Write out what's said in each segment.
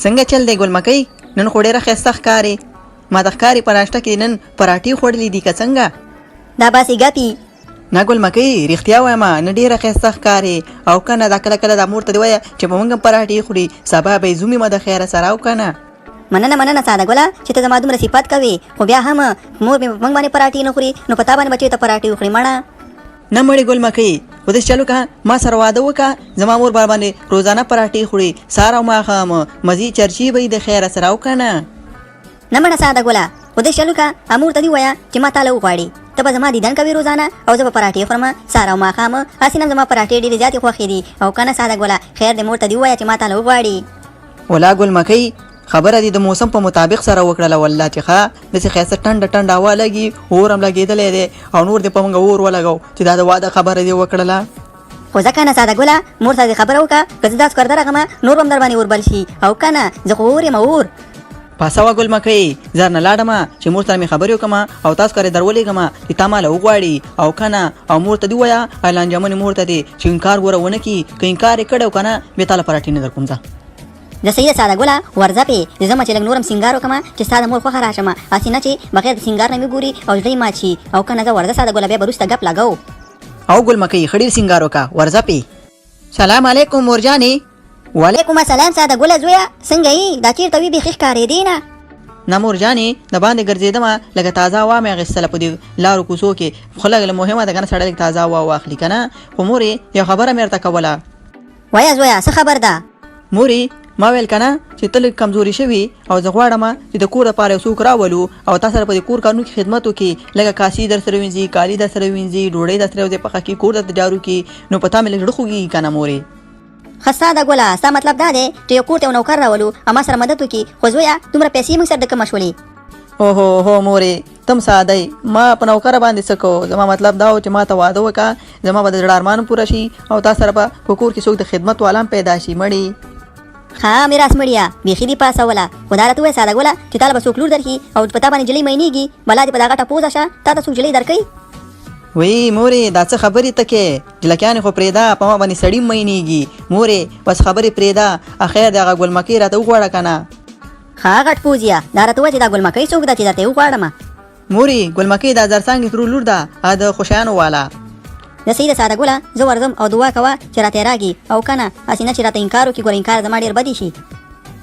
څنګه چل دی ګل مکۍ؟ نن خو ډېره ښایسته ښکارې. ما د ښکارې په ناشته کې نن پراټې خوړلې دي که څنګه؟ دا باسي ګپي. نه ګل مکۍ رښتیا وایم نه ډېره ښایسته ښکارې او که نه دا کله کله دا مور ته دې وایه چې په موږ هم پراټې خوري سبا به یې زومې ما د خیره سره او که نه. مننه ساده ګله چې ته زما دومره صفت کوې خو بیا هم مور مې موږ باندې پراټې نه خوري نو په تا باندې بچې ته پراټې وخوري مړه. نه مړې ګل مکۍ خو داسې چل وکړه ما سره واده وکړه زما مور باندې روزانه پراټې خوري سهار او ماښام مزې چرچې به یې د خیره سره او که نه. نه مړه ساده ګله خو داسې چل وکړه امور ته دې ووایه چې ما تاله وغواړي ته به زما دیدن کوې روزانه او زه به پراټې خورم سهار او ماښام هسې نه زما پراټې ډېرې زیاتې خوښې دي او که نه ساده ګله خیر دې مور ته دې ووایه چې ما تاله وغواړي. ولا ګل مکۍ خبره دې د موسم په مطابق سره وکړله والله چې ښه داسې ښایسته ټنډه هوا لګي اور هم لګېدلی دی او نور دې په موږ اور ولګو چې دا د واده خبره دې وکړله. خو ځکه نه ساده ګله مور ته دې خبره وکړه که زه داسې کار درغمه نور به هم در باندې اور بل شي او که نه زه خو اور یم اور. پاسه وه ګل مکۍ زر نه لاړمه چې مور سره مې خبرې وکړم او تاسو کار یې در ولېږم چې تا ماله وغواړي او که نه او مور ته دې ووایه اعلان جامنې مور ته دې چې انکار ګوره ونه کړي که انکار یې کړی او که نه بیا تاله پراټې نه در کوم ځه. د صحیح ده ساده ګله ورځه پې زه ځم چې لږ نور هم سینګار وکړم چې ستا د مور خوښه راشم هسې نه چې بغیر د سینګار نه مې ګوري او زړه یې مات شي او که نه زه ورځه ساده ګله بیا به وروسته ګپ لګو. او ګل مکۍ ښه ډېر سینګار وکړه ورځه پې. سلام علیکم مور جانې. وعلیکم السلام ساده ګله زویه څنګه یې دا چېرته وي بیخي ښکارېدې نه. نه مور جانې د باندې ګرځېدم لکه تازه هوا مې اخیستله په دې لارو کوڅو کې خو لږ مهمه ده که نه سړی لږ تازه هوا واخلي که نه. خو مورې یو خبره مې ورته کوله. وایه زویه څه خبر ده؟ مورې ما ویل که نه چې ته لږ کمزوري شوي او زه غواړم چې د کور دپاره یو څوک راولو او تا سره په دې کور کارونو کې خدمت وکړي لږه کاسې در سره وینځي کالي در سره وینځي ډوډۍ در سره یو ځای پخه کړي کور درته جارو کړي نو په تا مې لږ زړه خوږېږي که نه مورې. ښه ساده ګله ستا مطلب دا دی چې یو کور ته یو نوکر راولو او ما سره مدد وکړي خو زویه دومره پیسې موږ سره د کومه شولې؟ هو مورې تم ساده ما په نوکره باندې څه کوو زما مطلب دا و چې ما ته واده وکړه زما به د زړه ارمان پوره شي او تا سره به په کور کې څوک د خدمت والا هم پیدا شي مړې. ښه میراث مړیه بیخي دې پاسوله خو دا راته ووایه ساده ګله چې تاله به څوک لور درکړي او په تا باندې جلۍ مینېږي بلا دې په دا غټه پوزه شه تا ته څوک جلۍ درکوي؟ وی مورې دا څه خبرې ته کې جلکیانې خو پرېږده په ما باندې سړي مینېږي مورې بس خبرې پرېږده اخیر د هغه ګل مکۍ راته وغواړه که نه. ښه غټ پوزیه دا راته ووایه چې دا ګل مکۍ څوک ده چې درته یې وغواړم؟ مورې ګل مکۍ دا زرڅانګې ترور لور ده د خوشیانو والا. د صحیح ده ساده ګله زه ورځم او دعا کوه چې راته یې راږي او که نه هسې نه چې راته انکار وکړي ګوره انکار زما ډېر بدې شي.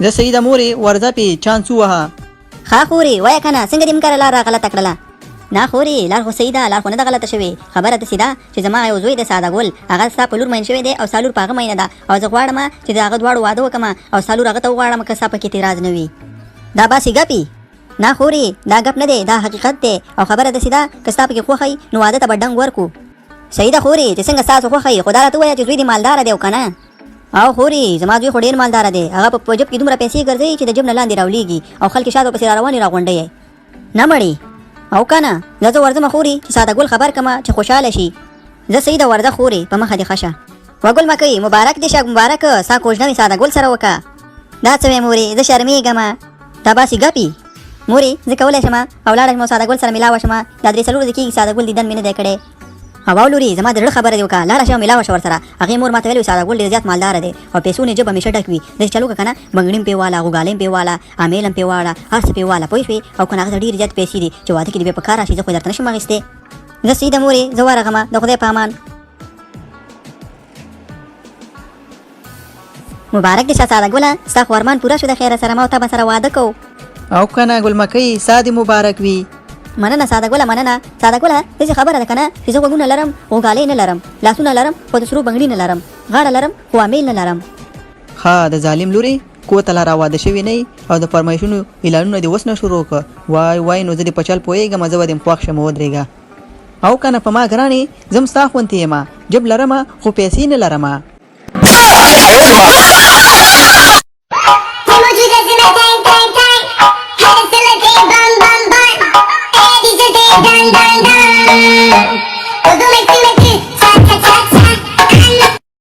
زه صحیح ده مورې ورځه پې چانس ووهه. ښه خورې وایه که نه څنګه دې موږ لار غلطه کړله؟ نه خورې لار خو صحیح ده لار خو نه ده غلطه شوې خبره داسې ده چې زما یو زوی دی ساده ګل هغه ستا په لور مین شوی دی او ستا لور په هغه مینه ده او زه غواړم چې د هغه دواړو واده وکړم او ستا لور هغه ته وغواړم که ستا پکې اعتراض نه وي. دا باسي ګپي؟ نه خورې دا ګپ نه دی دا حقیقت دی او خبره داسې ده که ستا پکې خوښه وي نو واده ته به ډنګ ورکړو. صحیح ده خورې چې څنګه ستاسو خوښه وي خو دا راته ووایه چې زوی دې مالداره دی او که نه؟ او خورې زما زوی خو ډېر مالداره دی هغه په جب کې دومره پیسې ګرځوي چې د جب نه لاندې راولېږي او خلک شاته ورپسې را روانې راغونډوي نه مړې او که نه زه ورځم خورې چې ساده ګل خبر کړم چې خوشحاله شي. زه صحیح ده ورځه خورې په مخه دې ښه شه. وګل مکۍ مبارک دې شه مبارک ستا کوژده مې ساده ګل سره وکړه. دا څه وې مورې زه شرمېږم دا باسي ګپي؟ مورې زه کولی شم او لاړه شم او ساده ګل سره مېلاوه شم دا 3-4 ورځې کېږي ساده ګل دیدن مې نه دی کړی. او لورې زما د زړه خبره دې وکړه لاړه شه مېلاوه شه ورسره هغې مور ما ته ویلي ساده ګل ډېر زیات مالداره دی او پیسو نه جب همیشه ډک وي داسې چل وکړه که نه بنګړي هم پې واله غوږالۍ هم پې واله امیل هم پې واړه هر څه پې واله پوه شوې او که نه هغه ته ډېرې زیات پیسې دي چې واده کې دې بیا په کار راشي زه خو درته نه شم اخیستی. زه صحیح ده مورې زه ورغمه د خدای په امان. مبارک دې شه ساده ګله ستا خو ارمان پوره شو د خیره سره ما او تا به سره واده کوو. او که نه ګل مکۍ ستا دې مبارک وي. مننه ساده ګله مننه ساده ګله داسې خبره ده که نه چې زه غوږونه لرم غوږالۍ نه لرم لاسونه لرم خو د سرو بنګړي نه لرم غاړه لرم خو امیل نه لرم. ښه د ظالم لورې کور ته لا راواده شوې نه او د فرمایشونو اعلانونه دې اوس نه شروع کړه وای نو زه دې په چل پوهېږم زه به دې خوښ شم ودرېږه. او که نه په ما ګرانې زه هم ستا غوندې یم جب لرمه خو پیسې نه لرمه.